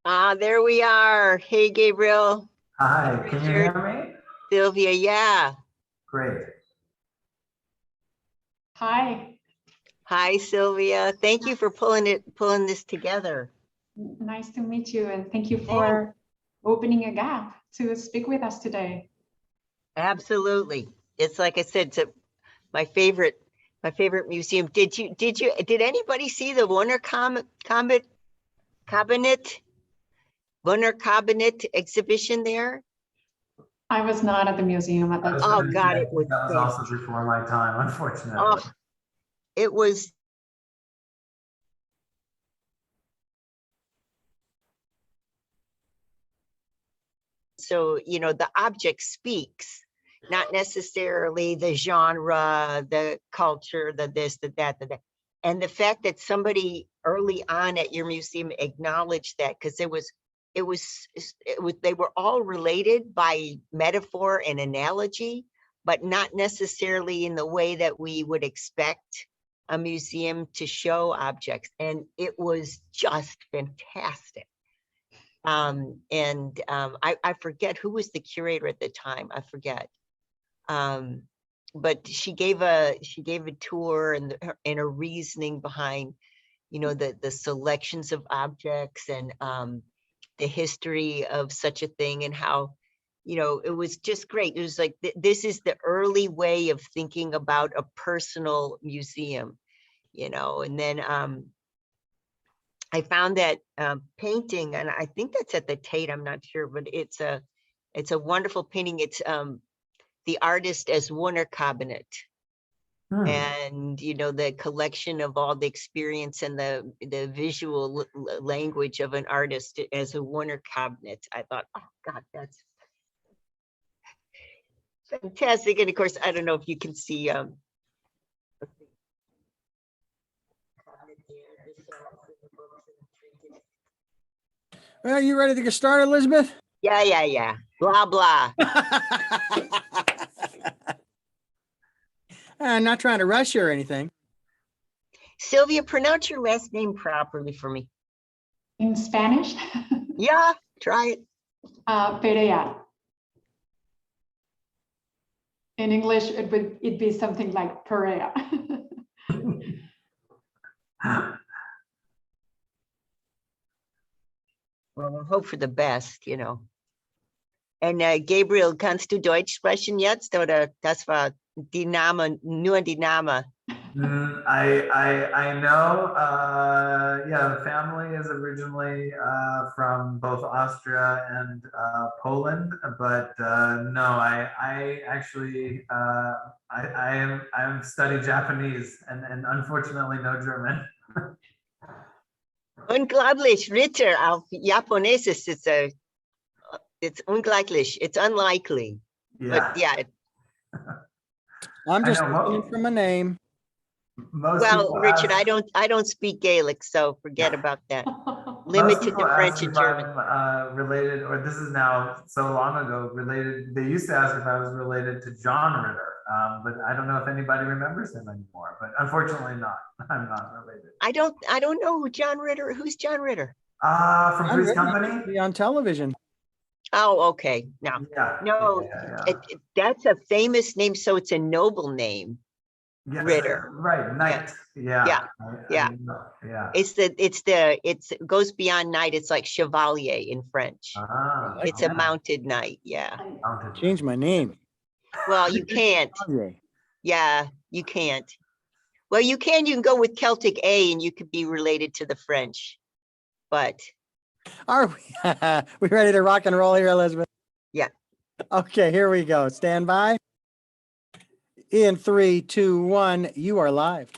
There we are. Hey, Gabriel. Hi, can you Richard, hear me? Sylvia. Yeah. Great. Hi, Hi, Sylvia. Thank you for pulling this together. nice to meet you, and thank you for opening a gap to speak with us today. Absolutely. It's like I said, it's my favorite museum. Did anybody see the Wundercabinet exhibition there? I was not at the museum at that Oh time. God, it was That was also before my time, unfortunately. oh, it was. So, the object speaks, not necessarily the genre, the culture, the this, the that, the that. And the fact that somebody early on at your museum acknowledged that, because they were all related by metaphor and analogy, but not necessarily in the way that we would expect a museum to show objects. And it was just fantastic. I forget who was the curator at the time. I forget. But she gave a tour and a reasoning behind, the selections of objects and the history of such a thing, and how, it was just great. It was like this is the early way of thinking about a personal museum, and then I found that painting, and I think that's at the Tate, I'm not sure, but it's a wonderful painting. It's the artist as Wundercabinet. And the collection of all the experience and the visual language of an artist as a Wundercabinet. I thought, oh God, that's fantastic. And of course, I don't know if you can see Well, you ready to get started, Elizabeth? Yeah. Blah, blah. I'm not trying to rush you or anything. Sylvia, pronounce your last name properly for me. In Spanish, Yeah, try it. Perea. In English, it'd be something like Perea. Well, we'll hope for the best, And Gabriel, kannst du Deutsch sprechen jetzt? Oder das war die Name, nur die Name? I know, yeah, the family is originally from both Austria and Poland, but no, I actually I'm studied Japanese and unfortunately no German. Unglaublich, Ritter auf Japanese it's unglaublich, it's unlikely. Yeah. But yeah. I'm just listening from a name. Well, Richard, I don't speak Gaelic, so forget about that. Limited to French and German. Related, or this is now so long ago, related. They used to ask if I was related to John Ritter, but I don't know if anybody remembers him anymore. But unfortunately, not. I'm not related. I don't know who's John Ritter. From Three's Company. Be on television. Oh, okay. No, yeah, no, yeah. That's a famous name, so it's a noble name. Yes, Ritter, right? Knight, yeah. It goes beyond knight. It's like chevalier in French. It's a mounted knight. Yeah. Change my name. Well, you can't. Yeah, you can't. Well, you can. You can go with Celtic A, and you could be related to the French. But are we ready to rock and roll here, Elizabeth? Yeah. Okay, here we go. Stand by. In 3, 2, 1, you are live.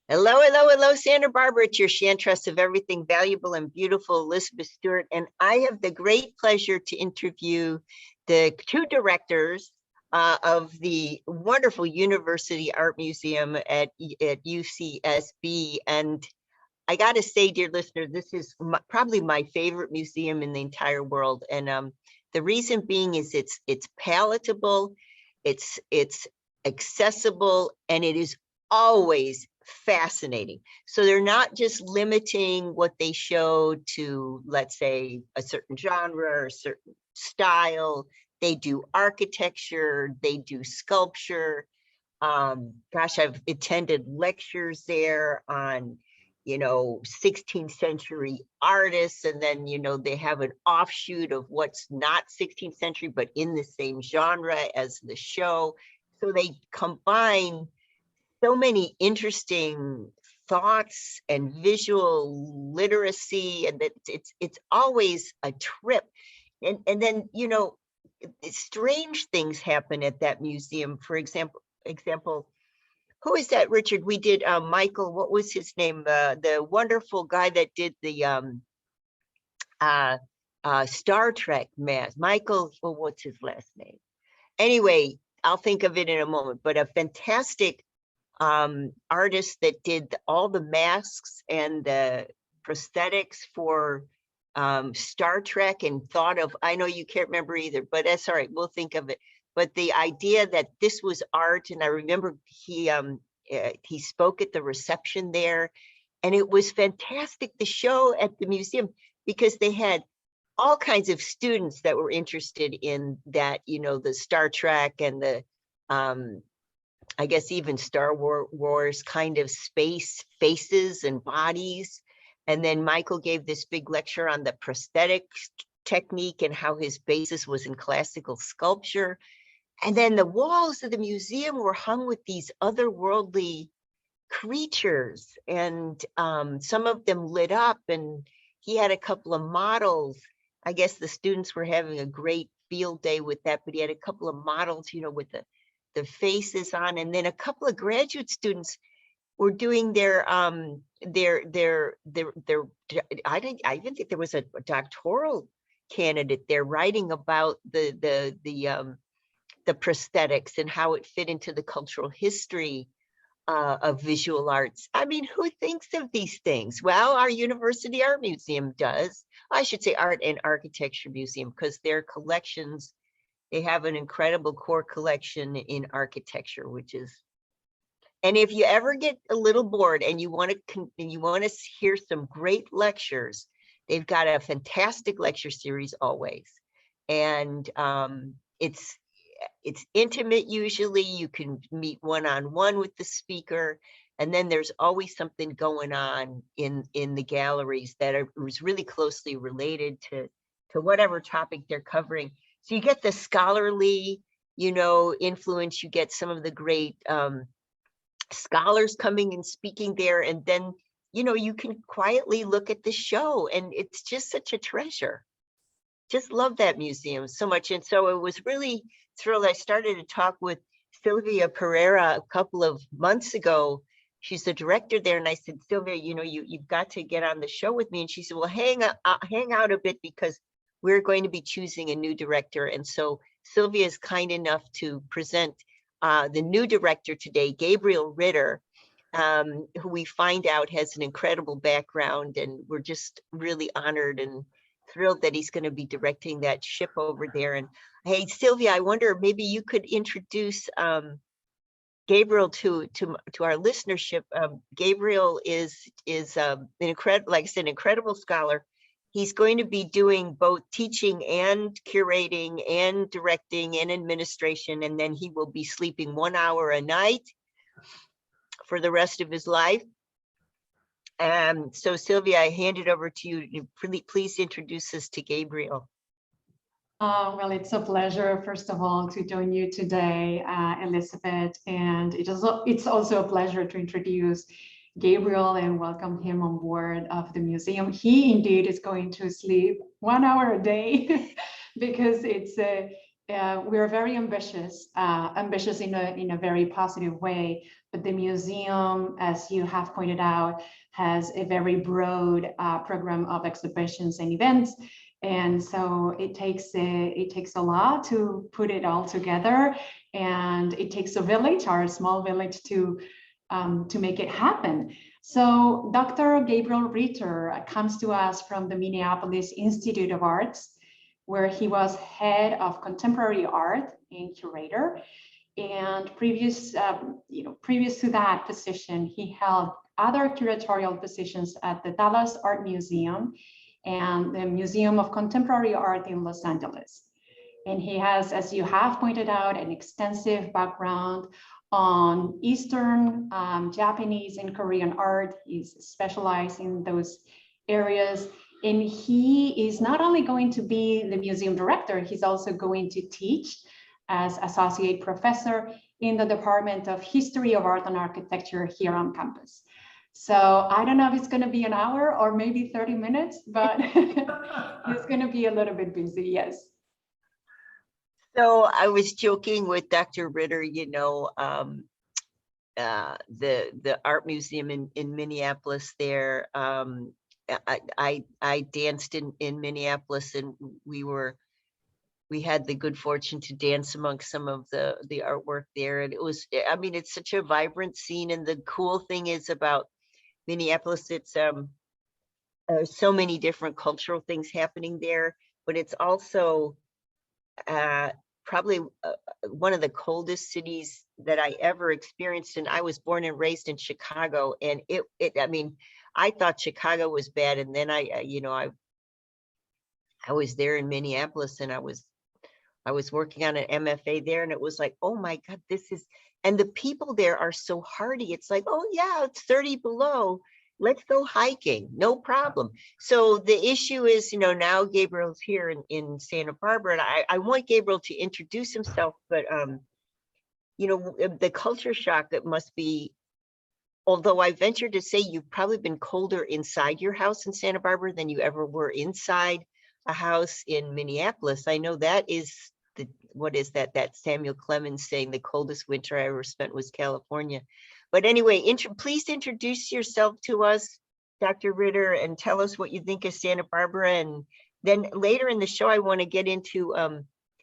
Hello, Santa Barbara. It's your Chantress of everything valuable and beautiful, Elizabeth Stewart. And I have the great pleasure to interview the two directors of the wonderful University Art Museum at UCSB. And I got to say, dear listener, this is probably my favorite museum in the entire world. And the reason being is it's palatable, it's accessible, and it is always fascinating. So they're not just limiting what they show to, let's say, a certain genre or a certain style. They do architecture, they do sculpture. Gosh, I've attended lectures there on, 16th century artists, and then, they have an offshoot of what's not 16th century, but in the same genre as the show. So they combine so many interesting thoughts and visual literacy, and that it's always a trip. And then, strange things happen at that museum. For example, who is that, Richard? We did Michael, what was his name? The wonderful guy that did the Star Trek mask. Michael, well, what's his last name? Anyway, I'll think of it in a moment, but a fantastic artist that did all the masks and the prosthetics for Star Trek, and thought of, I know you can't remember either, but that's all right, we'll think of it. But the idea that this was art, and I remember he spoke at the reception there, and it was fantastic, the show at the museum, because they had all kinds of students that were interested in that, the Star Trek and the I guess even Star Wars kind of space faces and bodies. And then Michael gave this big lecture on the prosthetic technique and how his basis was in classical sculpture. And then the walls of the museum were hung with these otherworldly creatures, and some of them lit up, and he had a couple of models. I guess the students were having a great field day with that, but he had a couple of models, with the faces on, and then a couple of graduate students were doing their I even think there was a doctoral candidate there writing about the prosthetics and how it fit into the cultural history of visual arts. I mean, who thinks of these things? Well, our University Art Museum does. I should say Art and Architecture Museum, because their collections, they have an incredible core collection in architecture, which is, and if you ever get a little bored and you want to hear some great lectures, they've got a fantastic lecture series always. And it's intimate usually. You can meet one-on-one with the speaker, and then there's always something going on in the galleries that is really closely related to whatever topic they're covering. So you get the scholarly, influence, you get some of the great scholars coming and speaking there, and then, you can quietly look at the show, and it's just such a treasure. Just love that museum so much. And so it was really thrilled. I started to talk with Sylvia Pereira a couple of months ago. She's the director there. And I said, Sylvia, you've got to get on the show with me. And she said, well, hang out a bit, because we're going to be choosing a new director. And so Sylvia is kind enough to present the new director today, Gabriel Ritter, who we find out has an incredible background. And we're just really honored and thrilled that he's going to be directing that ship over there. And hey, Sylvia, I wonder, maybe you could introduce Gabriel to our listenership. Gabriel is an incredible, like I said, incredible scholar. He's going to be doing both teaching and curating and directing and administration, and then he will be sleeping 1 hour a night for the rest of his life. So Sylvia, I hand it over to you. Please introduce us to Gabriel. Well, it's a pleasure, first of all, to join you today, Elizabeth. And it's also a pleasure to introduce Gabriel and welcome him on board of the museum. He indeed is going to sleep 1 hour a day because we're very ambitious in a very positive way. But the museum, as you have pointed out, has a very broad program of exhibitions and events. And so it takes a lot to put it all together, and it takes a village, our small village, to make it happen. So Dr. Gabriel Ritter comes to us from the Minneapolis Institute of Arts, where he was head of contemporary art and curator. And previous to that position, he held other curatorial positions at the Dallas Art Museum and the Museum of Contemporary Art in Los Angeles. And he has, as you have pointed out, an extensive background on Eastern, Japanese, and Korean art. He's specialized in those areas. And he is not only going to be the museum director, he's also going to teach as associate professor in the Department of History of Art and Architecture here on campus. So I don't know if it's going to be an hour or maybe 30 minutes, but it's going to be a little bit busy, yes. So I was joking with Dr. Ritter, the art museum in Minneapolis there. I danced in Minneapolis, and we had the good fortune to dance amongst some of the artwork there. And it's such a vibrant scene. And the cool thing is about Minneapolis, it's so many different cultural things happening there, but it's also probably one of the coldest cities that I ever experienced. And I was born and raised in Chicago, and I thought Chicago was bad. And then I was there in Minneapolis, and I was working on an MFA there, and it was like, oh my God, and the people there are so hardy. It's like, oh yeah, it's 30 below. Let's go hiking, no problem. So the issue is, now Gabriel's here in Santa Barbara, and I want Gabriel to introduce himself, but the culture shock that must be, although I venture to say you've probably been colder inside your house in Santa Barbara than you ever were inside a house in Minneapolis. I know that is what is that Samuel Clemens saying, the coldest winter I ever spent was California. But anyway, please introduce yourself to us, Dr. Ritter, and tell us what you think of Santa Barbara. And then later in the show, I want to get into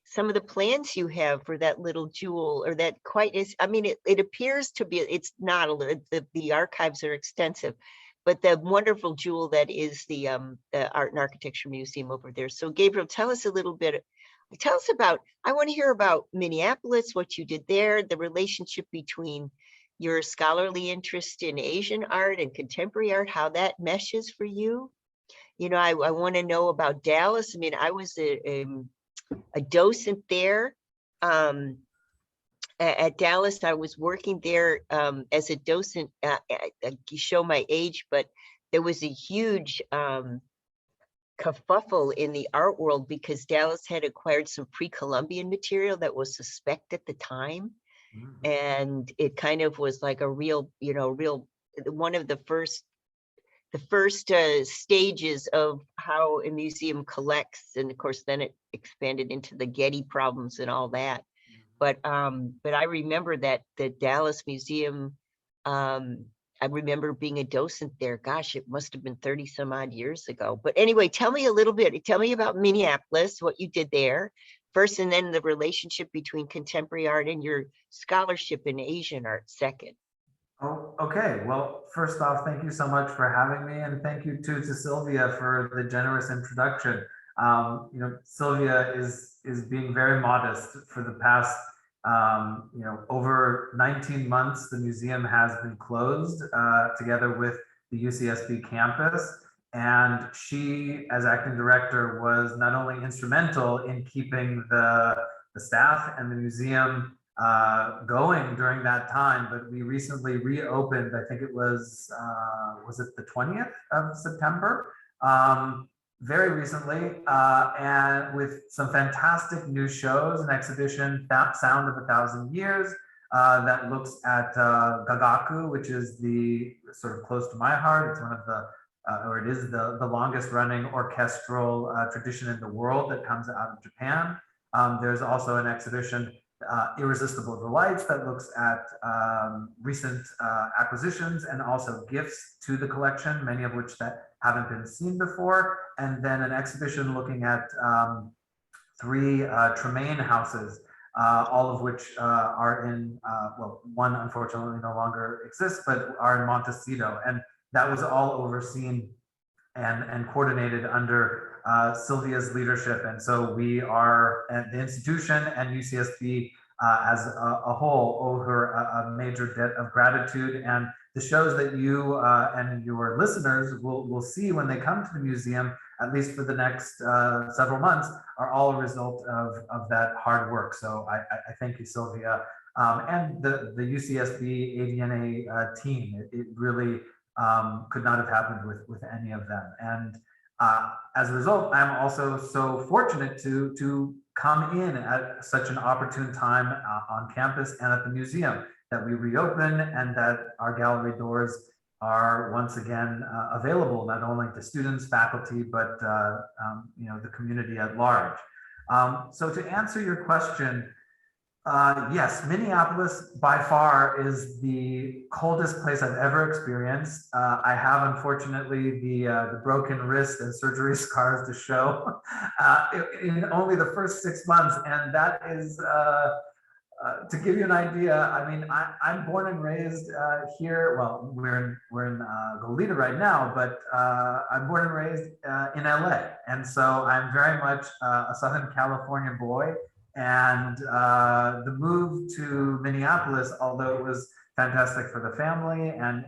some of the plans you have for that little jewel, or that quite is, it appears to be, it's not, the archives are extensive, but the wonderful jewel that is the Art and Architecture Museum over there. So Gabriel, tell us a little bit. I want to hear about Minneapolis, what you did there, the relationship between your scholarly interest in Asian art and contemporary art, how that meshes for you. I want to know about Dallas. I was a docent there. At Dallas, I was working there as a docent. You show my age, but there was a huge kerfuffle in the art world because Dallas had acquired some pre-Columbian material that was suspect at the time. Mm-hmm. And it kind of was like a real one of the first stages of how a museum collects. And of course, then it expanded into the Getty problems and all that. Mm-hmm. But I remember that the Dallas Museum, I remember being a docent there. Gosh, it must have been 30 some odd years ago. But anyway, tell me a little bit. Tell me about Minneapolis, what you did there first, and then the relationship between contemporary art and your scholarship in Asian art second. Oh, okay. Well, first off, thank you so much for having me, and thank you too to Sylvia for the generous introduction. Sylvia is being very modest. For the past over 19 months, the museum has been closed together with the UCSB campus. And she, as acting director, was not only instrumental in keeping the staff and the museum going during that time, but we recently reopened, I think it was it the 20th of September? Very recently, and with some fantastic new shows, an exhibition, Sound of 1,000 Years, that looks at Gagaku, which is the sort of close to my heart. It's one of the, or it is the longest running orchestral tradition in the world that comes out of Japan. There's also an exhibition, Irresistible Delights, that looks at recent acquisitions and also gifts to the collection, many of which that haven't been seen before. And then an exhibition looking at 3 Tremaine houses, all of which are in, well, one unfortunately no longer exists, but are in Montecito. And that was all overseen and coordinated under Sylvia's leadership. And so we are at the institution and UCSB as a whole owe her a major debt of gratitude. And the shows that you and your listeners will see when they come to the museum, at least for the next several months, are all a result of that hard work. So I thank you, Sylvia, and the UCSB AVNA team. It really could not have happened with any of them. And as a result, I'm also so fortunate to come in at such an opportune time on campus and at the museum, that we reopen and that our gallery doors are once again available not only to students, faculty, but the community at large. So to answer your question, yes, Minneapolis by far is the coldest place I've ever experienced. I have, unfortunately, the broken wrist and surgery scars to show in only the first 6 months, and that is to give you an idea. I mean, I'm born and raised here. Well, we're in Goleta right now, but I'm born and raised in LA, and so I'm very much a Southern California boy. And the move to Minneapolis, although it was fantastic for the family and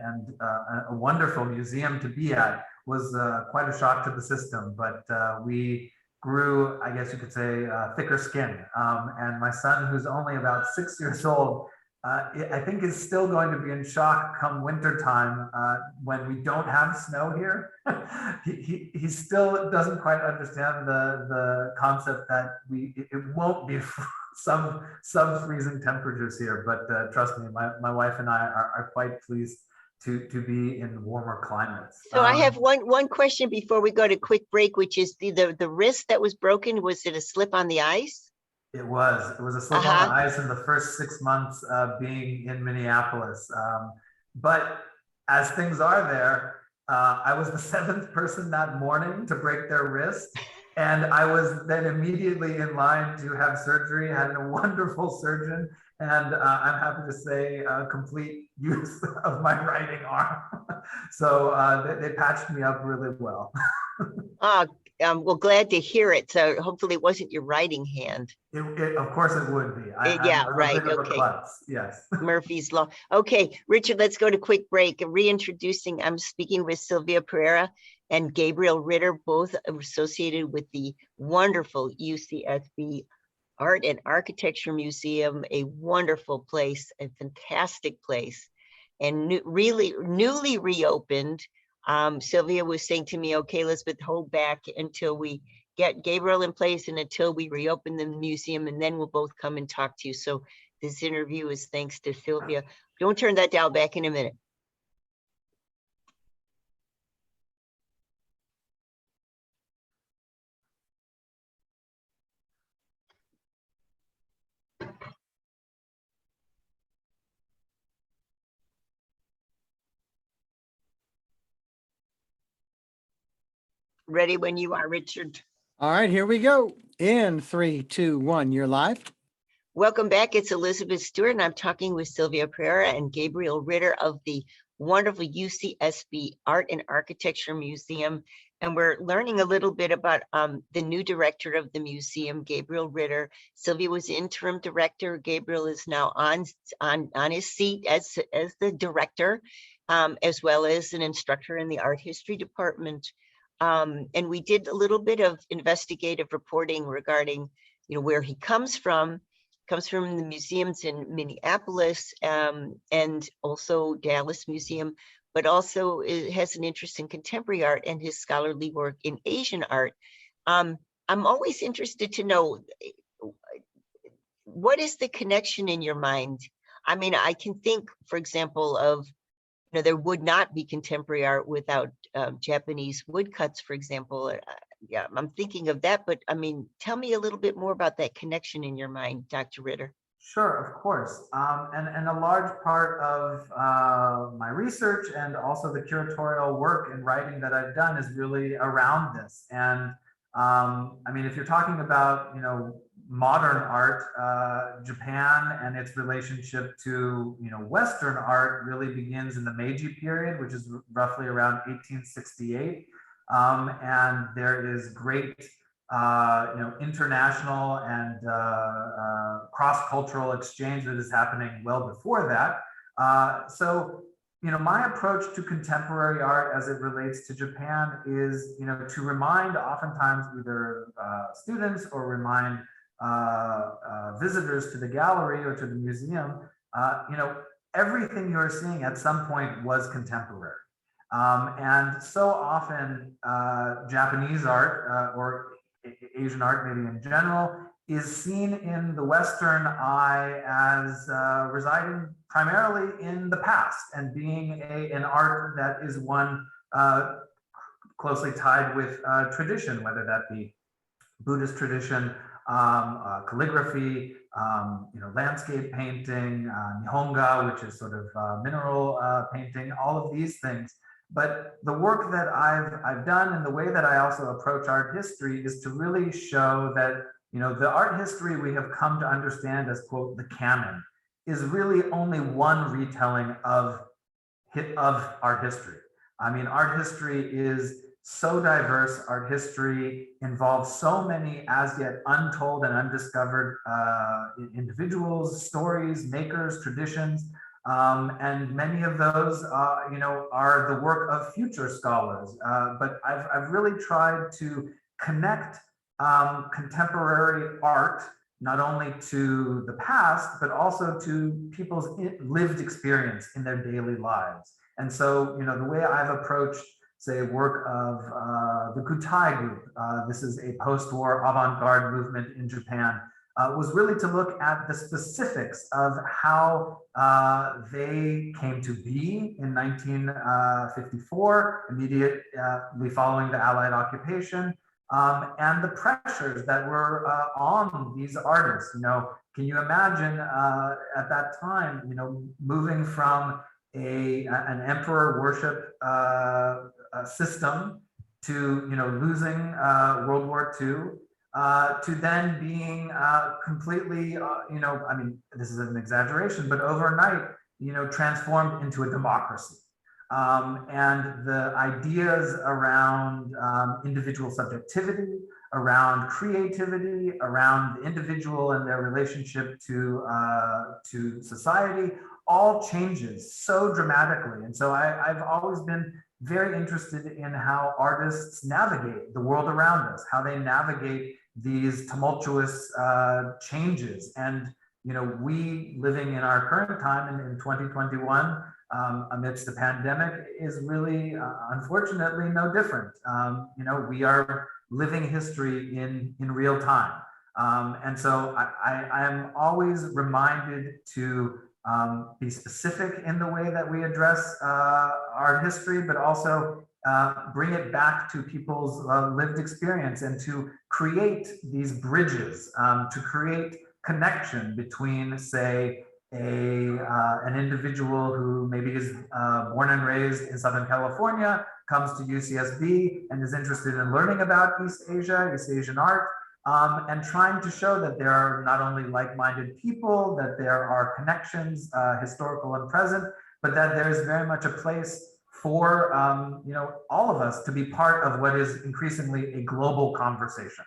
a wonderful museum to be at, was quite a shock to the system. But we grew, I guess you could say, thicker skin. And my son, who's only about 6 years old, I think is still going to be in shock come wintertime when we don't have snow here. he still doesn't quite understand the concept that it won't be sub-freezing temperatures here. But trust me, my wife and I are quite pleased to be in warmer climates. So I have one question before we go to quick break, which is the wrist that was broken. Was it a slip on the ice? It was a slip on the ice in the first 6 months being in Minneapolis. But as things are there, I was the 7th person that morning to break their wrist. And I was then immediately in line to have surgery, had a wonderful surgeon. And I'm happy to say complete use of my writing arm. So they patched me up really well. Well, glad to hear it. So hopefully it wasn't your writing hand. Of course it would be. Yeah, I'm right. a bit of a Okay. klutz. Yes. Murphy's Law. Okay, Richard, let's go to quick break. Reintroducing, I'm speaking with Sylvia Pereira and Gabriel Ritter, both associated with the wonderful UCSB Art and Architecture Museum, a wonderful place, a fantastic place, and really newly reopened. Sylvia was saying to me, okay, Elizabeth, hold back until we get Gabriel in place and until we reopen the museum, and then we'll both come and talk to you. So this interview is thanks to Sylvia. Don't turn that dial, back in a minute. Ready when you are, Richard. All right, here we go. In 3, 2, 1, you're live. Welcome back. It's Elizabeth Stewart, and I'm talking with Sylvia Pereira and Gabriel Ritter of the wonderful UCSB Art and Architecture Museum. And we're learning a little bit about the new director of the museum, Gabriel Ritter. Sylvia was interim director. Gabriel is now on his seat as the director, as well as an instructor in the art history department. And we did a little bit of investigative reporting regarding, where he comes from the museums in Minneapolis and also Dallas Museum, but also it has an interest in contemporary art and his scholarly work in Asian art. I'm always interested to know, what is the connection in your mind? I mean, I can think, for example, of, there would not be contemporary art without Japanese woodcuts, for example. Yeah, I'm thinking of that, but I mean, tell me a little bit more about that connection in your mind, Dr. Ritter. Sure, of course. And a large part of my research and also the curatorial work and writing that I've done is really around this. And I mean, if you're talking about, modern art, Japan and its relationship to, Western art really begins in the Meiji period, which is roughly around 1868. And there is great international and cross-cultural exchange that is happening well before that. So my approach to contemporary art as it relates to Japan is, to remind oftentimes either students or remind visitors to the gallery or to the museum, everything you're seeing at some point was contemporary. And so often Japanese art or Asian art maybe in general is seen in the Western eye as residing primarily in the past and being an art that is one closely tied with tradition, whether that be Buddhist tradition, calligraphy, landscape painting, Nihonga, which is sort of mineral painting, all of these things. But the work that I've done and the way that I also approach art history is to really show that, the art history we have come to understand as, quote, the canon is really only one retelling of art history. I mean, art history is so diverse. Art history involves so many as yet untold and undiscovered individuals, stories, makers, traditions. And many of those, are the work of future scholars. But I've really tried to connect contemporary art not only to the past, but also to people's lived experience in their daily lives. And so, the way I've approached, say, work of the Gutai group, this is a post-war avant-garde movement in Japan, was really to look at the specifics of how they came to be in 1954, immediately following the Allied occupation, and the pressures that were on these artists. Can you imagine at that time, moving from an emperor worship system to, losing World War II, to then being completely, I mean, this is an exaggeration, but overnight, transformed into a democracy. And the ideas around individual subjectivity, around creativity, around the individual and their relationship to society, all changes so dramatically. And so I've always been very interested in how artists navigate the world around us, how they navigate these tumultuous changes. And, we living in our current time in 2021, amidst the pandemic is really, unfortunately, no different. We are living history in real time. And so I am always reminded to be specific in the way that we address our history, but also bring it back to people's lived experience and to create these bridges, to create connection between, say, an individual who maybe is born and raised in Southern California, comes to UCSB and is interested in learning about East Asia, East Asian art, and trying to show that there are not only like-minded people, that there are connections, historical and present, but that there is very much a place for all of us to be part of what is increasingly a global conversation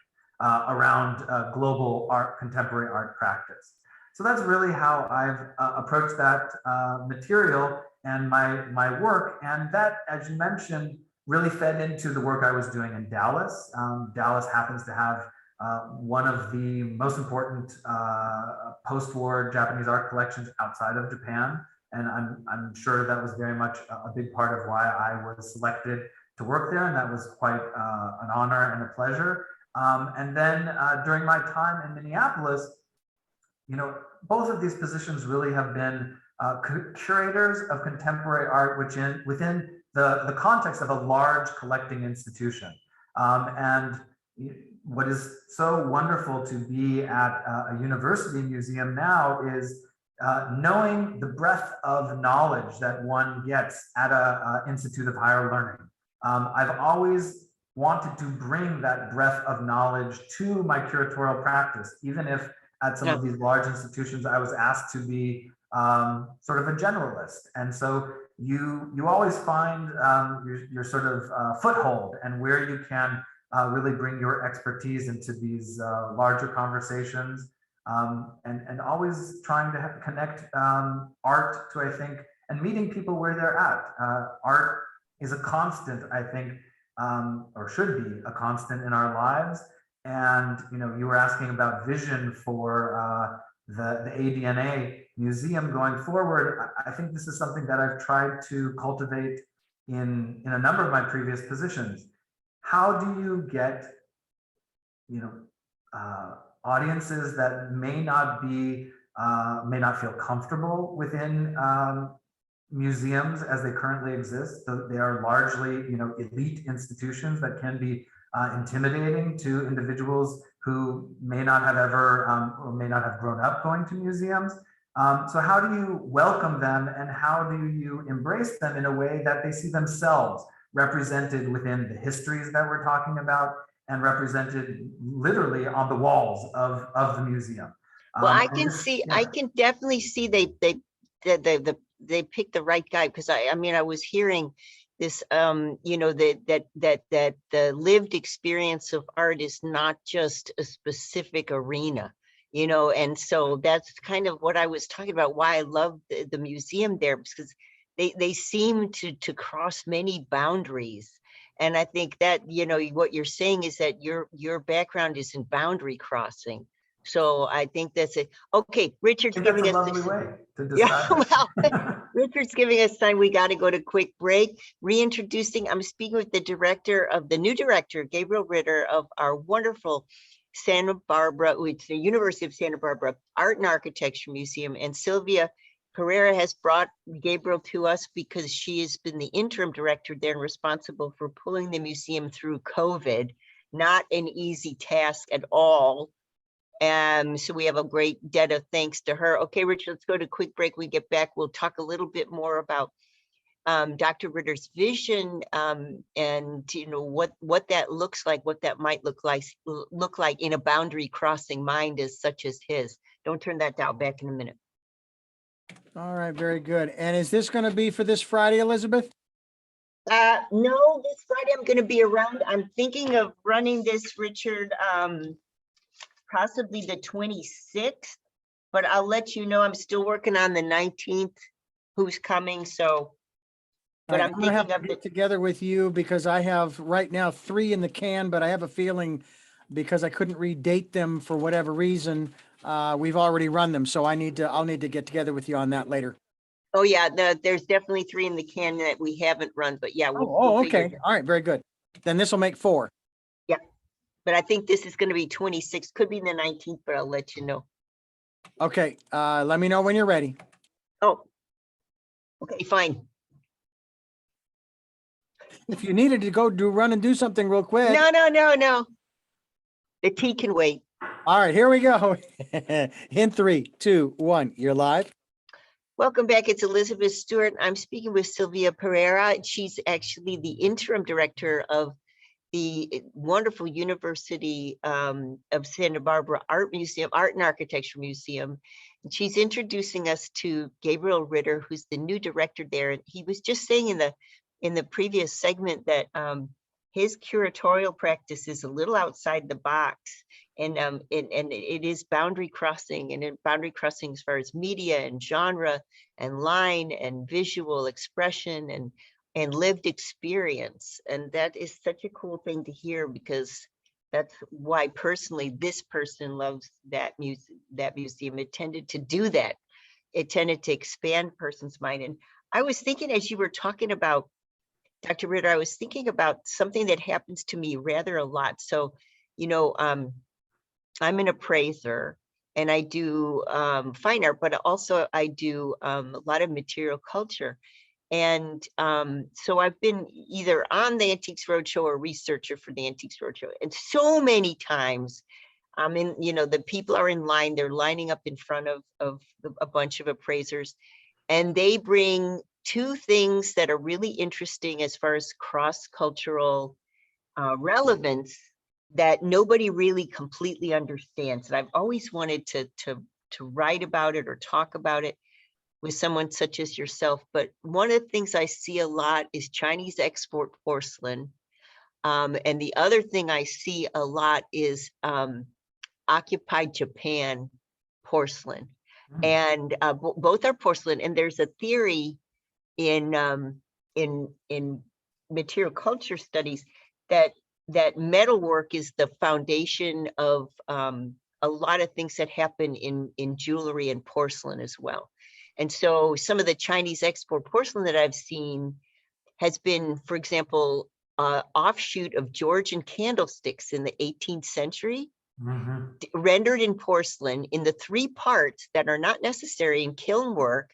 around global art, contemporary art practice. So that's really how I've approached that material and my work. And that, as you mentioned, really fed into the work I was doing in Dallas. Dallas happens to have one of the most important post-war Japanese art collections outside of Japan. And I'm sure that was very much a big part of why I was selected to work there. And that was quite an honor and a pleasure. And then during my time in Minneapolis, both of these positions really have been curators of contemporary art, within the context of a large collecting institution. And what is so wonderful to be at a university museum now is knowing the breadth of knowledge that one gets at an institute of higher learning. I've always wanted to bring that breadth of knowledge to my curatorial practice, even if at some of these large institutions I was asked to be sort of a generalist. And so you always find your sort of foothold and where you can really bring your expertise into these larger conversations, and always trying to connect art to, I think, and meeting people where they're at. Art is a constant, I think, or should be a constant in our lives. And you were asking about vision for the ADNA museum going forward. I think this is something that I've tried to cultivate in a number of my previous positions. How do you get audiences that may not feel comfortable within museums as they currently exist? So they are largely elite institutions that can be intimidating to individuals who may not have ever or may not have grown up going to museums. So how do you welcome them, and how do you embrace them in a way that they see themselves represented within the histories that we're talking about and represented literally on the walls of the museum? Well, I can definitely see they picked the right guy, because I was hearing this, that the lived experience of art is not just a specific arena, and so that's kind of what I was talking about, why I love the museum there, because they seem to cross many boundaries. And I think that, what you're saying is that your background is in boundary crossing. So I think that's it. Okay, Richard's giving us a lovely way to describe well, Richard's giving us time. We got to go to quick break. Reintroducing, I'm speaking with the new director, Gabriel Ritter, of our wonderful Santa Barbara, it's the University of Santa Barbara Art and Architecture Museum. And Sylvia Pereira has brought Gabriel to us because she has been the interim director there and responsible for pulling the museum through COVID. Not an easy task at all. So we have a great debt of thanks to her. Okay, Richard, let's go to a quick break. We get back, we'll talk a little bit more about Dr. Ritter's vision, and what that looks like, what that might look like in a boundary crossing mind as such as his. Don't turn that down. Back in a minute. All right, very good. And is this going to be for this Friday, Elizabeth? No, this Friday I'm going to be around. I'm thinking of running this, Richard, possibly the 26th, but I'll let you know. I'm still working on the 19th, who's coming. So, but I'm thinking of get together with you, because I have right now 3 in the can, but I have a feeling, because I couldn't redate them for whatever reason, we've already run them. So I'll need to get together with you on that later. Oh yeah, there's definitely 3 in the can that we haven't run, but yeah. We'll okay. All right, very good. Then this will make 4. Yeah, but I think this is going to be 26, could be the 19th, but I'll let you know. Okay, let me know when you're ready. Oh, okay, fine. If you needed to go run and do something real quick. No. The tea can wait. All right, here we go. In 3, 2, 1, you're live. Welcome back. It's Elizabeth Stewart. I'm speaking with Sylvia Pereira. She's actually the interim director of the wonderful University of Santa Barbara Art and Architecture Museum. And she's introducing us to Gabriel Ritter, who's the new director there. And he was just saying in the previous segment that his curatorial practice is a little outside the box, and it is boundary crossing, and in boundary crossing as far as media and genre and line and visual expression and lived experience. And that is such a cool thing to hear, because that's why personally this person loves that museum. It tended to do that. It tended to expand a person's mind. And I was thinking, as you were talking about Dr. Ritter, I was thinking about something that happens to me rather a lot. So, I'm an appraiser, and I do fine art, but also I do a lot of material culture. And so I've been either on the Antiques Roadshow or researcher for the Antiques Roadshow. And so many times, the people are in line, they're lining up in front of a bunch of appraisers, and they bring 2 things that are really interesting as far as cross-cultural relevance that nobody really completely understands. And I've always wanted to write about it or talk about it with someone such as yourself. But one of the things I see a lot is Chinese export porcelain. And the other thing I see a lot is occupied Japan porcelain. And both are porcelain. And there's a theory in material culture studies that metalwork is the foundation of a lot of things that happen in jewelry and porcelain as well. And so some of the Chinese export porcelain that I've seen has been, for example, offshoot of Georgian candlesticks in the 18th century, rendered in porcelain in the 3 parts that are not necessary in kiln work,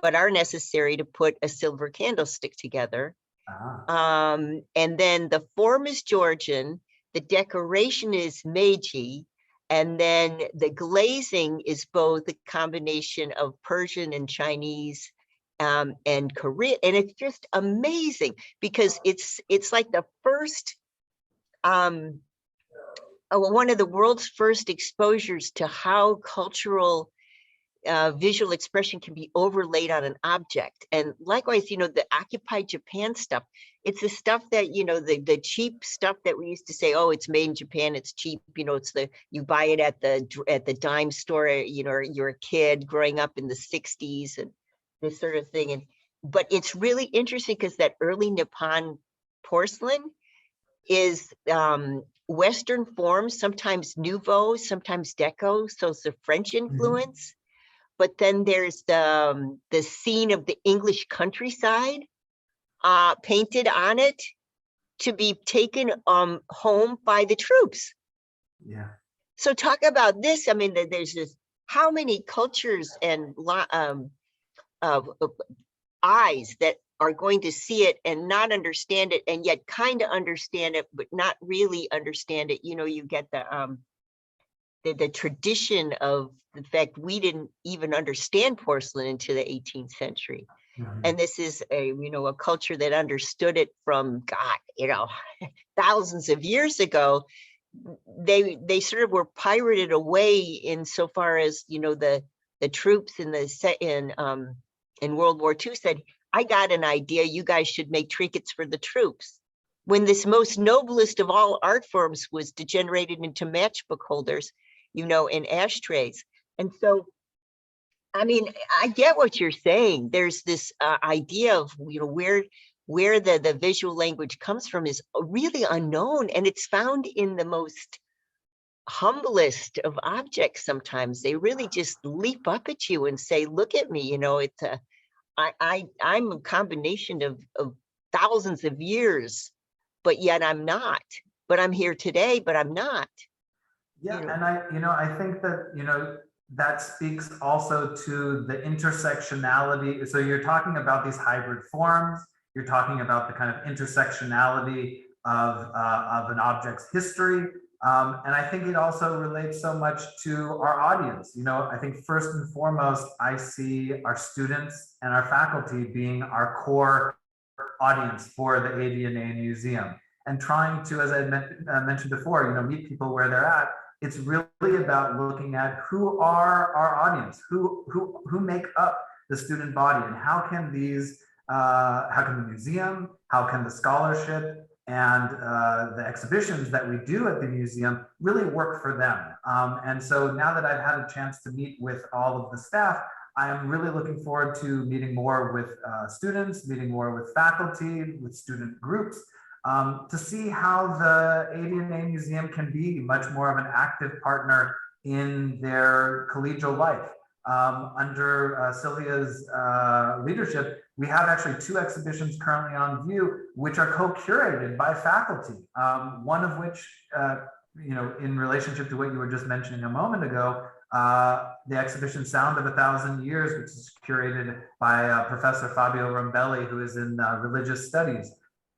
but are necessary to put a silver candlestick together. And then the form is Georgian, the decoration is Meiji, and then the glazing is both a combination of Persian and Chinese and Korean. And it's just amazing because it's like the first, one of the world's first exposures to how cultural visual expression can be overlaid on an object. And likewise, you know, the occupied Japan stuff, it's the stuff that, you know, the cheap stuff that we used to say, oh, it's made in Japan, it's cheap, you know, it's you buy it at the dime store, you know, you're a kid growing up in the 60s and this sort of thing. But it's really interesting because that early Nippon porcelain is Western forms, sometimes Nouveau, sometimes Deco, so it's a French influence. But then there's the scene of the English countryside painted on it to be taken home by the troops. Yeah. So talk about this. I mean, there's this, how many cultures and eyes that are going to see it and not understand it, and yet kind of understand it, but not really understand it. You know, you get the tradition of the fact we didn't even understand porcelain into the 18th century. And this is a, you know, a culture that understood it from, God, you know, thousands of years ago. They sort of were pirated away insofar as, you know, the troops in World War II said, I got an idea, you guys should make trinkets for the troops. When this most noblest of all art forms was degenerated into matchbook holders, you know, and ashtrays. And so, I mean, I get what you're saying. There's this idea of, you know, where the visual language comes from is really unknown, and it's found in the most humblest of objects. Sometimes they really just leap up at you and say, look at me, you know, it's I'm a combination of thousands of years, but yet I'm not. But I'm here today, but I'm not. Yeah, You know? and I think that, you know, that speaks also to the intersectionality. So you're talking about these hybrid forms, you're talking about the kind of intersectionality of an object's history. And I think it also relates so much to our audience. You know, I think first and foremost, I see our students and our faculty being our core audience for the AD&A Museum, and trying to, as I mentioned before, you know, meet people where they're at. It's really about looking at who are our audience, who make up the student body, and how can these, how can the museum, how can the scholarship and the exhibitions that we do at the museum really work for them. And so now that I've had a chance to meet with all of the staff, I am really looking forward to meeting more with students, meeting more with faculty, with student groups, to see how the AD&A Museum can be much more of an active partner in their collegial life. Under Sylvia's leadership, we have actually 2 exhibitions currently on view, which are co-curated by faculty. One of which, you know, in relationship to what you were just mentioning a moment ago, the exhibition Sound of 1,000 Years, which is curated by Professor Fabio Rombelli, who is in religious studies.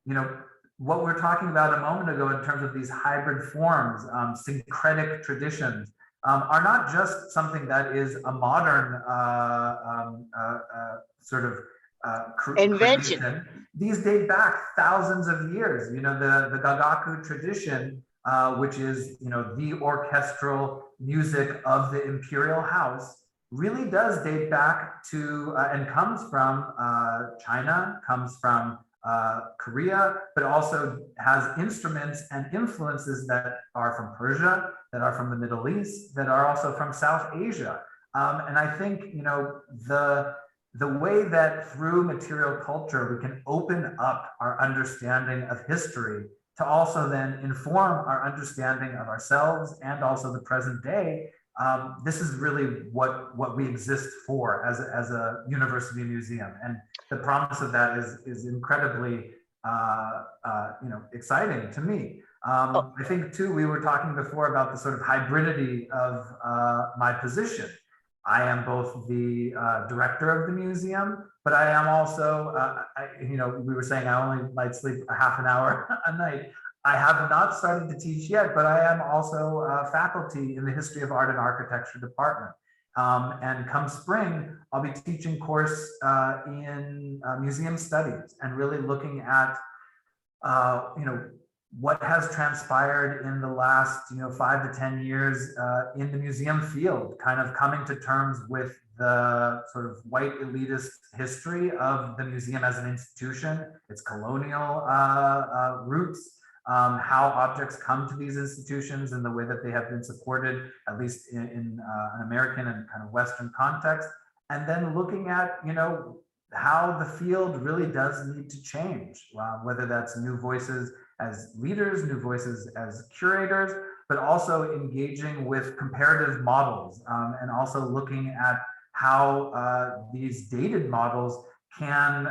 You know, what we're talking about a moment ago in terms of these hybrid forms, syncretic traditions, are not just something that is a modern sort of invention. creation. These date back thousands of years. You know, the Gagaku tradition, which is, you know, the orchestral music of the imperial house, really does date back to and comes from China, comes from Korea, but also has instruments and influences that are from Persia, that are from the Middle East, that are also from South Asia. And I think, the way that through material culture, we can open up our understanding of history to also then inform our understanding of ourselves and also the present day. This is really what we exist for as a university museum. And the promise of that is incredibly exciting to me. I think too, we were talking before about the sort of hybridity of my position. I am both the director of the museum, but I am also, we were saying I only might sleep a half an hour a night. I have not started to teach yet, but I am also faculty in the History of Art and Architecture department. And come spring, I'll be teaching course in museum studies and really looking at, what has transpired in the last 5 to 10 years in the museum field, kind of coming to terms with the sort of white elitist history of the museum as an institution, its colonial roots, how objects come to these institutions and the way that they have been supported, at least in an American and kind of Western context, and then looking at how the field really does need to change, whether that's new voices as leaders, new voices as curators, but also engaging with comparative models and also looking at how these dated models can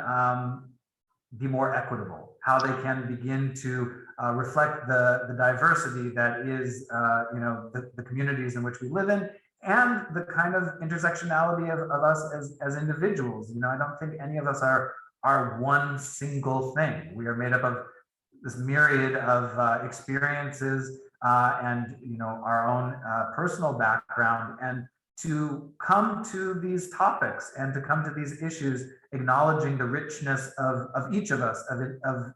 be more equitable, how they can begin to reflect the diversity that is the communities in which we live in, and the kind of intersectionality of us as individuals. I don't think any of us are one single thing. We are made up of this myriad of experiences and our own personal background, and to come to these topics and to come to these issues acknowledging the richness of each of us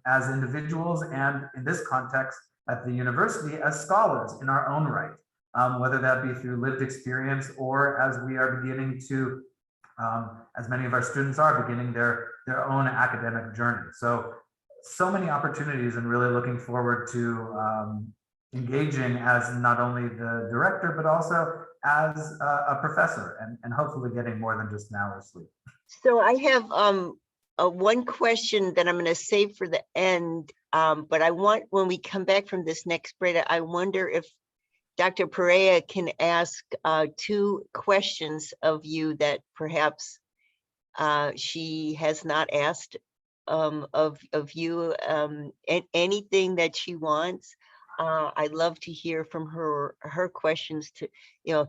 as individuals, and in this context at the university as scholars in our own right, whether that be through lived experience or as we are beginning to as many of our students are beginning their own academic journey. So many opportunities, and really looking forward to engaging as not only the director, but also as a professor, and hopefully getting more than just an hour's sleep. So I have one question that I'm going to save for the end, but I want, when we come back from this next break, I wonder if Dr. Perea can ask 2 questions of you that perhaps she has not asked of you, anything that she wants. I'd love to hear from her questions to,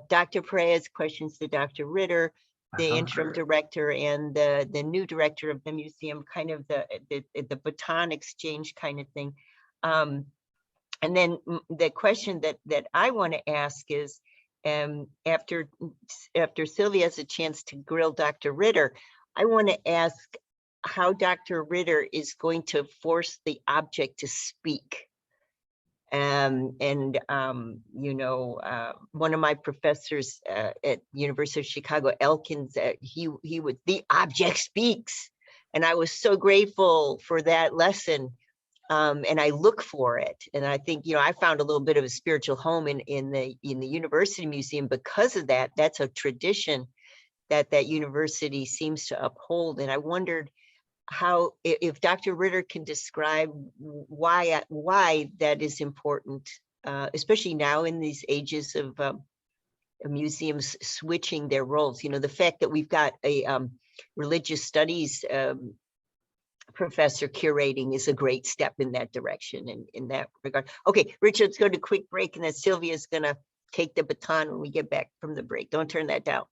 Dr. Perea's questions to Dr. Ritter, the interim director, and the new director of the museum, kind of the baton exchange kind of thing. And then the question that I want to ask is, after Sylvia has a chance to grill Dr. Ritter, I want to ask how Dr. Ritter is going to force the object to speak. One of my professors at University of Chicago, Elkins, he would, the object speaks. And I was so grateful for that lesson. And I look for it. And I think, I found a little bit of a spiritual home in the University Museum because of that. That's a tradition that university seems to uphold. And I wondered how, if Dr. Ritter can describe why that is important, especially now in these ages of museums switching their roles. The fact that we've got a religious studies professor curating is a great step in that direction, in that regard. Okay, Richard, let's go to a quick break, and then Sylvia's going to take the baton when we get back from the break. Don't turn that down.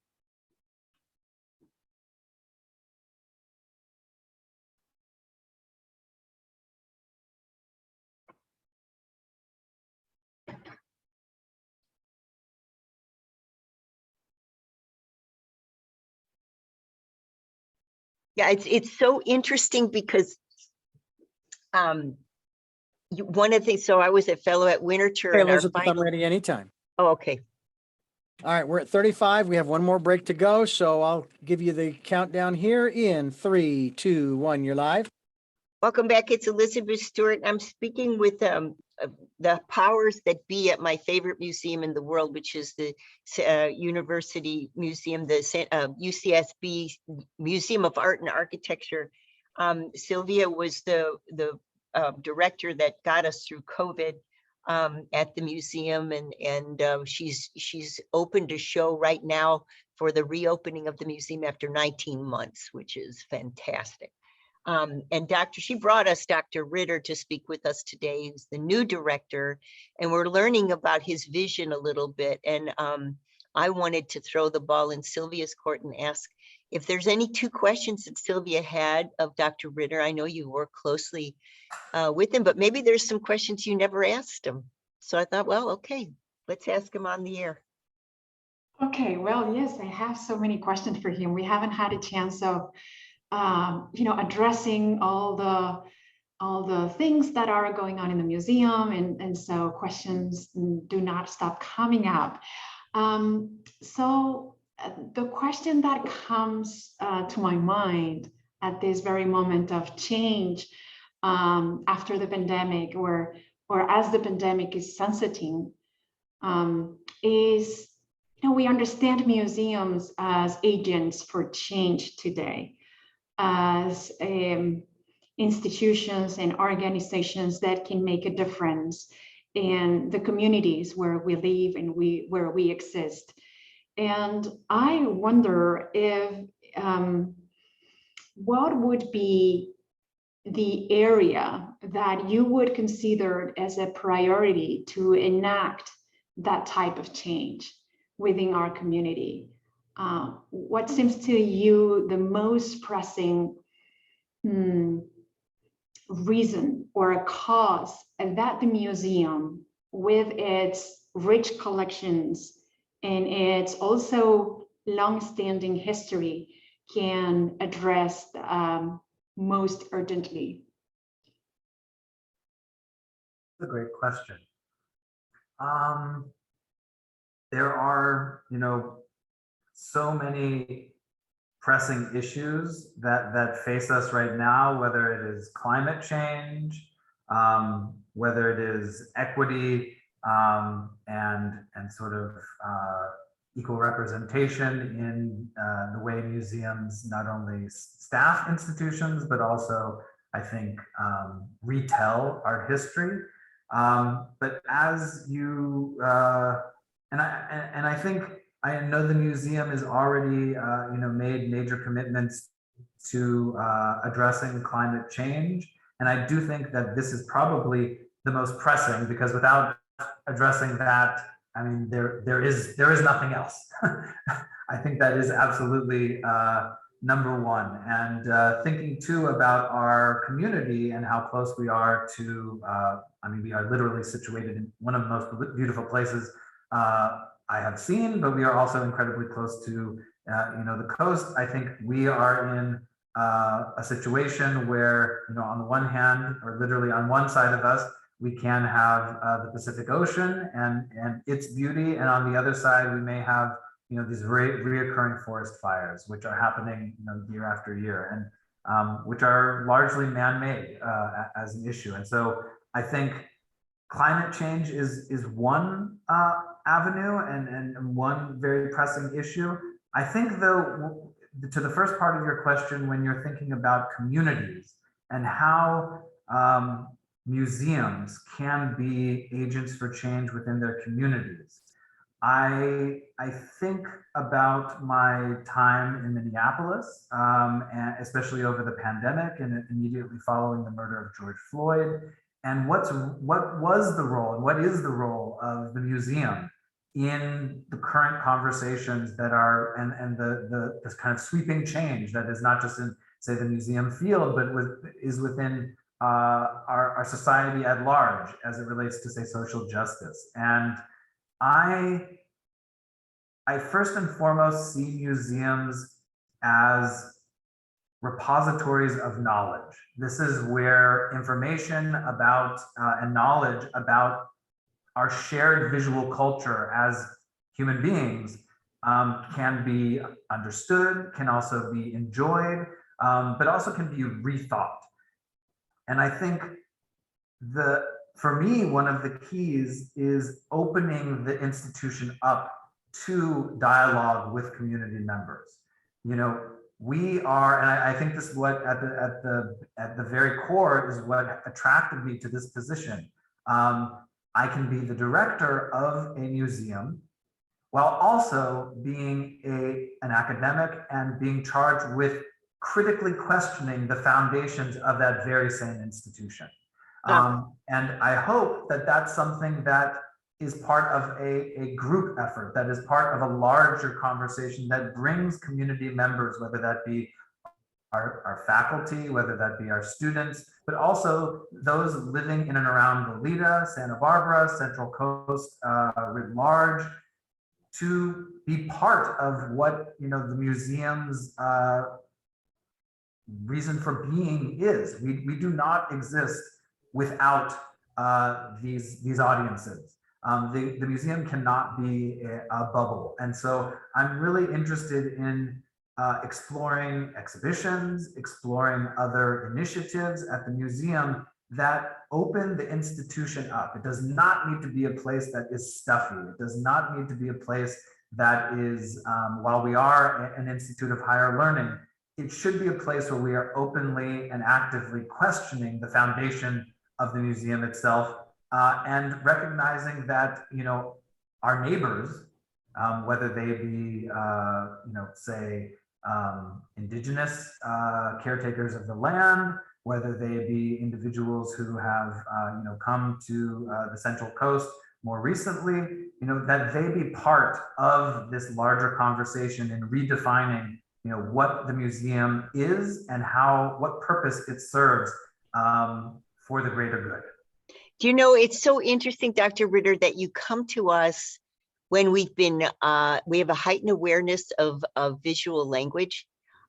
Yeah, it's so interesting because one of the things, so I was a fellow at Winterthur. Hey, Elizabeth, I'm ready anytime. Oh, okay. All right, we're at 35. We have one more break to go, so I'll give you the countdown here in 3, 2, 1. You're live. Welcome back. It's Elizabeth Stewart. I'm speaking with the powers that be at my favorite museum in the world, which is the University Museum, the UCSB Museum of Art and Architecture. Sylvia was the director that got us through COVID at the museum, and she's opened a show right now for the reopening of the museum after 19 months, which is fantastic. And she brought us Dr. Ritter to speak with us today, who's the new director, and we're learning about his vision a little bit. And I wanted to throw the ball in Sylvia's court and ask if there's any 2 questions that Sylvia had of Dr. Ritter. I know you work closely with him, but maybe there's some questions you never asked him. So I thought, well, okay, let's ask him on the air. Okay, well, yes, I have so many questions for him. We haven't had a chance of addressing all the things that are going on in the museum, and so questions do not stop coming up. So the question that comes to my mind at this very moment of change after the pandemic, or as the pandemic is sunsetting, is, we understand museums as agents for change today, as institutions and organizations that can make a difference in the communities where we live and where we exist. And I wonder if what would be the area that you would consider as a priority to enact that type of change within our community? What seems to you the most pressing reason or a cause that the museum, with its rich collections and its also long-standing history, can address most urgently? That's a great question. There are, so many pressing issues that face us right now, whether it is climate change, whether it is equity, and sort of equal representation in the way museums not only staff institutions, but also, I think, retell our history. But as you, and I think, I know the museum is already, made major commitments to addressing climate change. And I do think that this is probably the most pressing, because without addressing that, I mean, there is nothing else. I think that is absolutely number one. And thinking too about our community and how close we are to, we are literally situated in one of the most beautiful places I have seen, but we are also incredibly close to, the coast. I think we are in a situation where, on the one hand, or literally on one side of us, we can have the Pacific Ocean and its beauty, and on the other side, we may have, these reoccurring forest fires, which are happening, year after year, and which are largely man-made as an issue. And so I think climate change is one avenue and one very pressing issue. I think, though, to the first part of your question, when you're thinking about communities and how museums can be agents for change within their communities, I think about my time in Minneapolis, and especially over the pandemic and immediately following the murder of George Floyd. And what was the role and what is the role of the museum in the current conversations that are, and this kind of sweeping change that is not just in, say, the museum field, but is within our society at large as it relates to, say, social justice. And I first and foremost see museums as repositories of knowledge. This is where information about and knowledge about our shared visual culture as human beings can be understood, can also be enjoyed, but also can be rethought. And I think for me, one of the keys is opening the institution up to dialogue with community members. You know, we are, and I think this is what at the very core is what attracted me to this position. I can be the director of a museum while also being an academic and being charged with critically questioning the foundations of that very same institution. And I hope that that's something that is part of a group effort, that is part of a larger conversation that brings community members, whether that be our faculty, whether that be our students, but also those living in and around Goleta, Santa Barbara, Central Coast writ large, to be part of what, you know, the museum's reason for being is. We do not exist without these audiences. The museum cannot be a bubble. And so I'm really interested in exploring exhibitions, exploring other initiatives at the museum that open the institution up. It does not need to be a place that is stuffy. It does not need to be a place that is, while we are an institute of higher learning, it should be a place where we are openly and actively questioning the foundation of the museum itself, and recognizing that, you know, our neighbors, whether they be, you know, say, indigenous caretakers of the land, whether they be individuals who have, you know, come to the Central Coast more recently, you know, that they be part of this larger conversation in redefining, you know, what the museum is and what purpose it serves for the greater good. Do you know, it's so interesting, Dr. Ritter, that you come to us when we've been, we have a heightened awareness of visual language.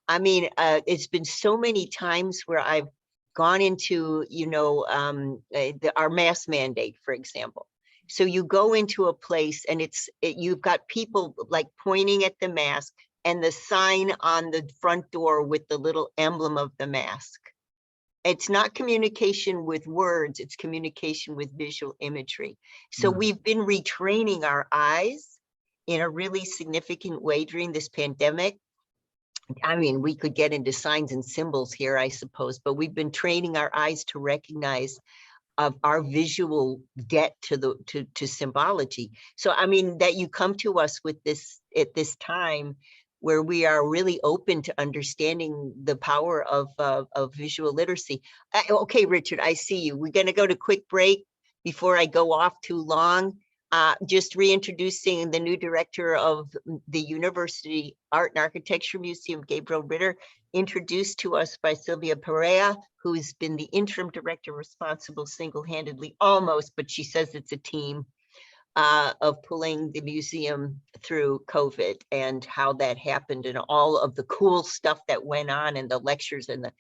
I mean, it's been so many times where I've gone into, you know, our mask mandate, for example. So you go into a place and you've got people like pointing at the mask and the sign on the front door with the little emblem of the mask. It's not communication with words, it's communication with visual imagery. So we've been retraining our eyes in a really significant way during this pandemic. I mean, we could get into signs and symbols here, I suppose, but we've been training our eyes to recognize of our visual debt to symbology. So, I mean, that you come to us with this at this time where we are really open to understanding the power of visual literacy. Okay, Richard, I see you. We're going to go to quick break before I go off too long. Just reintroducing the new director of the University Art and Architecture Museum, Gabriel Ritter, introduced to us by Sylvia Perea, who's been the interim director responsible single-handedly, almost, but she says it's a team, of pulling the museum through COVID and how that happened and all of the cool stuff that went on and the lectures and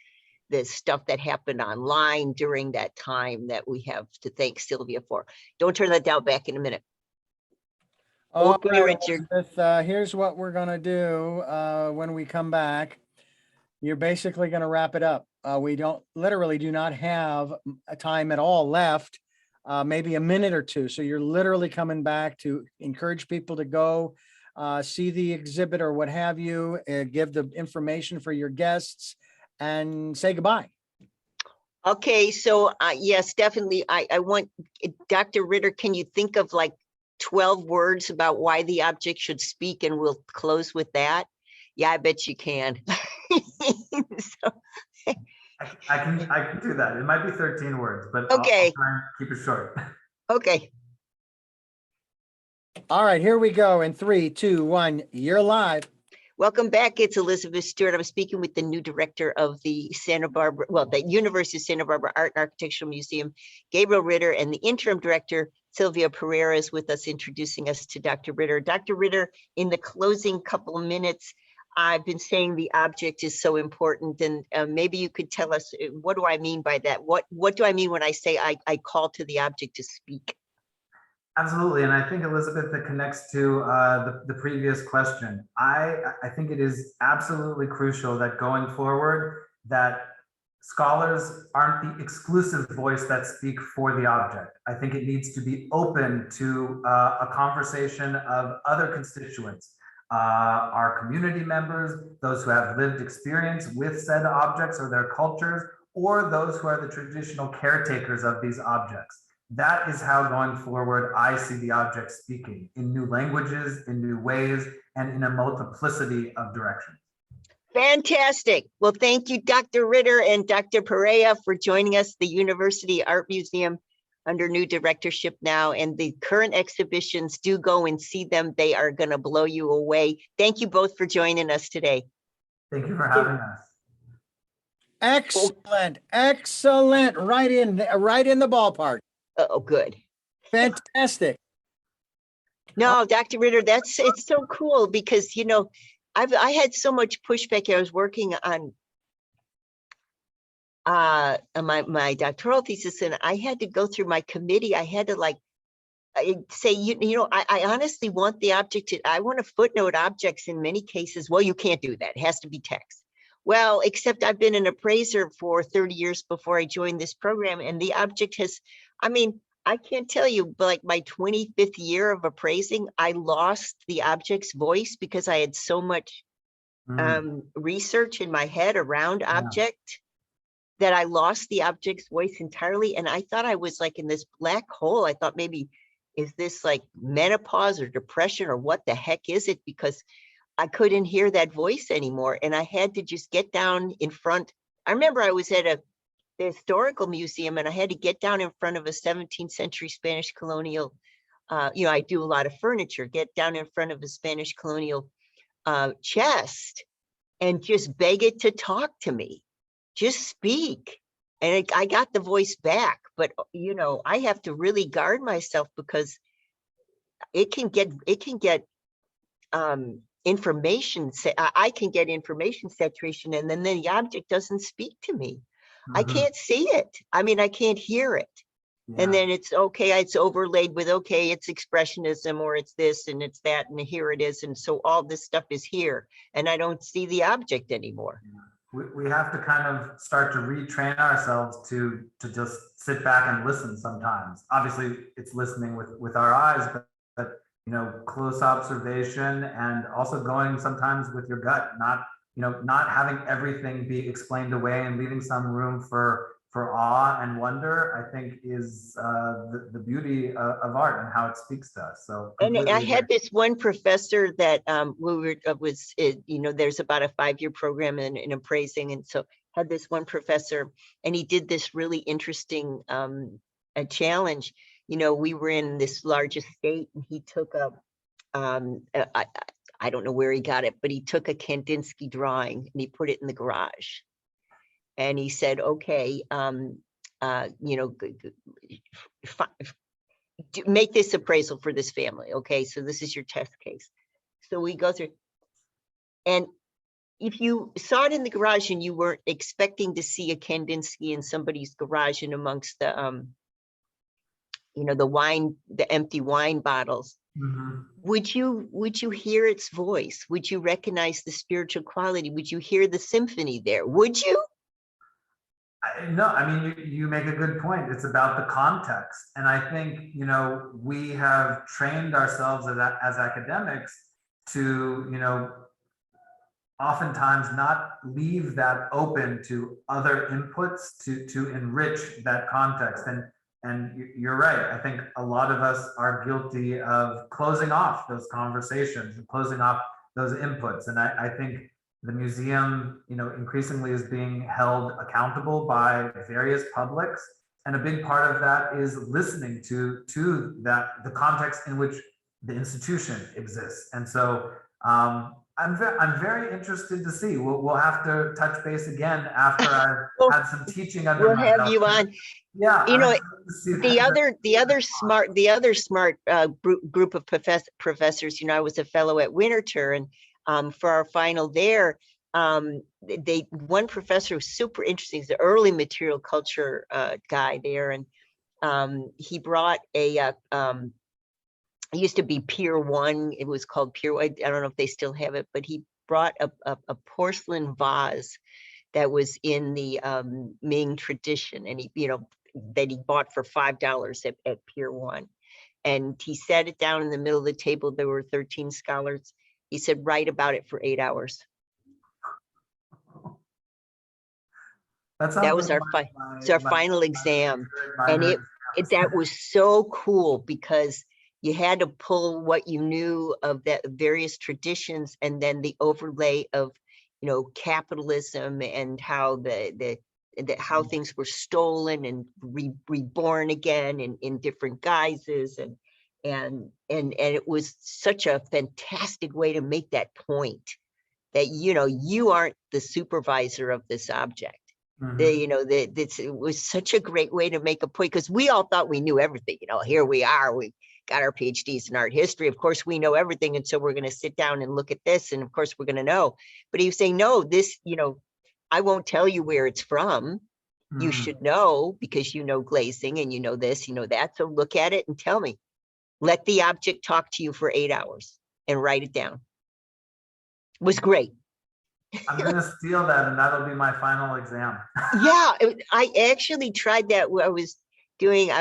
the stuff that happened online during that time that we have to thank Sylvia for. Don't turn that down, back in a minute. Okay, right, Richard. Elizabeth, here's what we're gonna do when we come back. You're basically gonna wrap it up. We literally do not have a time at all left, maybe a minute or two. So you're literally coming back to encourage people to go see the exhibit or what have you, give the information for your guests, and say goodbye. Okay, so yes, definitely. I want Dr. Ritter, can you think of like 12 words about why the object should speak, and we'll close with that? Yeah, I bet you can. So, I can do that. It might be 13 words, but okay. I'll try and keep it short. Okay. All right, here we go. In 3, 2, 1, you're live. Welcome back. It's Elizabeth Stewart. I'm speaking with the new director of the the University of Santa Barbara Art and Architectural Museum, Gabriel Ritter, and the interim director, Sylvia Pereira, is with us, introducing us to Dr. Ritter. Dr. Ritter, in the closing couple of minutes, I've been saying the object is so important, and maybe you could tell us, what do I mean by that? What do I mean when I say I call to the object to speak? Absolutely, and I think, Elizabeth, that connects to the previous question. I think it is absolutely crucial that going forward, that scholars aren't the exclusive voice that speak for the object. I think it needs to be open to a conversation of other constituents, our community members, those who have lived experience with said objects or their cultures, or those who are the traditional caretakers of these objects. That is how going forward, I see the object speaking in new languages, in new ways, and in a multiplicity of directions. Fantastic. Well, thank you, Dr. Ritter and Dr. Perea, for joining us. The University Art Museum under new directorship now, and the current exhibitions, do go and see them. They are going to blow you away. Thank you both for joining us today. Thank you for having us. Excellent, excellent. Right in the ballpark. Oh, good. Fantastic. No, Dr. Ritter, it's so cool because, you know, I had so much pushback. I was working on my doctoral thesis, and I had to go through my committee. I had to say, you know, I honestly want the object I want to footnote objects in many cases. Well, you can't do that. It has to be text. Well, except I've been an appraiser for 30 years before I joined this program, and the object has, I mean, I can't tell you, but like my 25th year of appraising, I lost the object's voice because I had so much research in my head around object that I lost the object's voice entirely. And I thought I was like in this black hole. I thought maybe, is this like menopause or depression or what the heck is it? Because I couldn't hear that voice anymore. And I had to just get down in front. I remember I was at the historical museum, and I had to get down in front of a 17th century Spanish colonial, you know, I do a lot of furniture, get down in front of a Spanish colonial chest and just beg it to talk to me, just speak. And I got the voice back, but you know, I have to really guard myself because it can get information. I can get information saturation, and then the object doesn't speak to me. I can't see it. I mean, I can't hear it. Yeah. And then it's okay, it's overlaid with, okay, it's expressionism, or it's this and it's that, and here it is. And so all this stuff is here, and I don't see the object anymore. We have to kind of start to retrain ourselves to just sit back and listen sometimes. Obviously, it's listening with our eyes, but you know, close observation, and also going sometimes with your gut, not having everything be explained away and leaving some room for awe and wonder, I think is the beauty of art and how it speaks to us. So, and I had this one professor that you know, there's about a 5-year program in appraising, and so had this one professor, and he did this really interesting a challenge. You know, we were in this large estate, and he took I don't know where he got it, but he took a Kandinsky drawing and he put it in the garage. And he said, okay, you know, make this appraisal for this family. Okay, so this is your test case. So we go through, and if you saw it in the garage and you weren't expecting to see a Kandinsky in somebody's garage and amongst the, you know, the empty wine bottles, would you hear its voice? Would you recognize the spiritual quality? Would you hear the symphony there? Would you? No, I mean, you make a good point. It's about the context. And I think, you know, we have trained ourselves as academics to, you know, oftentimes not leave that open to other inputs to enrich that context. And you're right. I think a lot of us are guilty of closing off those conversations and closing off those inputs. And I think the museum, you know, increasingly is being held accountable by various publics. And a big part of that is listening to the context in which the institution exists. And so I'm very interested to see. We'll have to touch base again after I've had some teaching under we'll my have belt. You on. Yeah, you know, the other smart group of professors. You know, I was a fellow at Winterthur, and for our final there, one professor was super interesting. He's the early material culture guy there, and he brought it used to be Pier 1. It was called Pier 1. I don't know if they still have it, but he brought a porcelain vase that was in the Ming tradition, and he, that he bought for $5 at Pier 1. And he sat it down in the middle of the table. There were 13 scholars. He said, write about it for 8 hours. That was our final exam. And that was so cool because you had to pull what you knew of the various traditions and then the overlay of, capitalism and how how things were stolen and reborn again in different guises. And it was such a fantastic way to make that point that, you aren't the supervisor of this object. It was such a great way to make a point, because we all thought we knew everything. Here we are, we got our PhDs in art history. Of course, we know everything. And so we're going to sit down and look at this. And of course, we're going to know. But he was saying, no, this, I won't tell you where it's from. You should know, because glazing and this, that. So look at it and tell me. Let the object talk to you for 8 hours and write it down. It was great. I'm going to steal that, and that'll be my final exam. Yeah, I actually tried that. I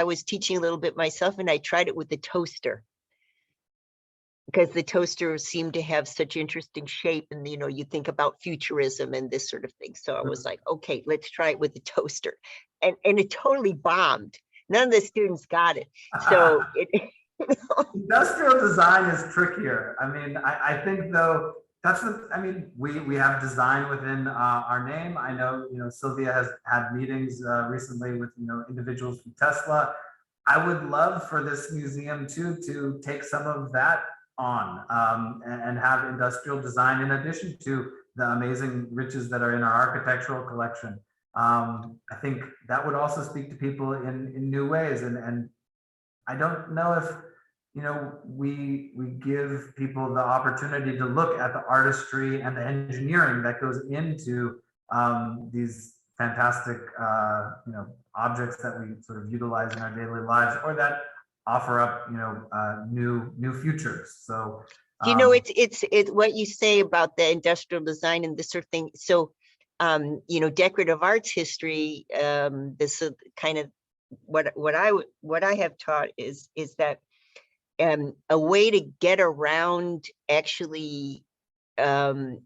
was teaching a little bit myself, and I tried it with the toaster, because the toaster seemed to have such interesting shape, and you think about futurism and this sort of thing. So I was like, okay, let's try it with the toaster, and it totally bombed. None of the students got it. So industrial design is trickier. I mean, I think though. We have design within our name. I know, Sylvia has had meetings recently with, individuals from Tesla. I would love for this museum too to take some of that on and have industrial design in addition to the amazing riches that are in our architectural collection. I think that would also speak to people in new ways. And I don't know if, we give people the opportunity to look at the artistry and the engineering that goes into these fantastic, objects that we sort of utilize in our daily lives, or that offer up, new futures. So, it's what you say about the industrial design and this sort of thing. So, decorative arts history. This is kind of what I have taught is that. A way to get around actually the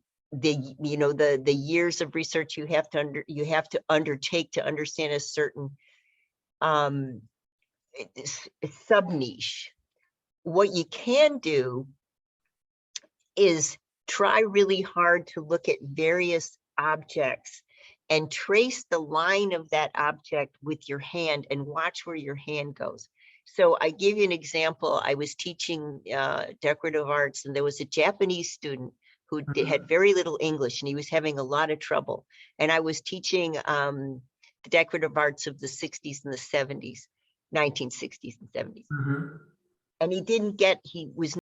years of research you have to undertake to understand a certain sub niche. What you can do is try really hard to look at various objects and trace the line of that object with your hand and watch where your hand goes. So I give you an example. I was teaching decorative arts, and there was a Japanese student who had very little English, and he was having a lot of trouble. And I was teaching the decorative arts of the 60s and the 70s, 1960s and 70s. And he was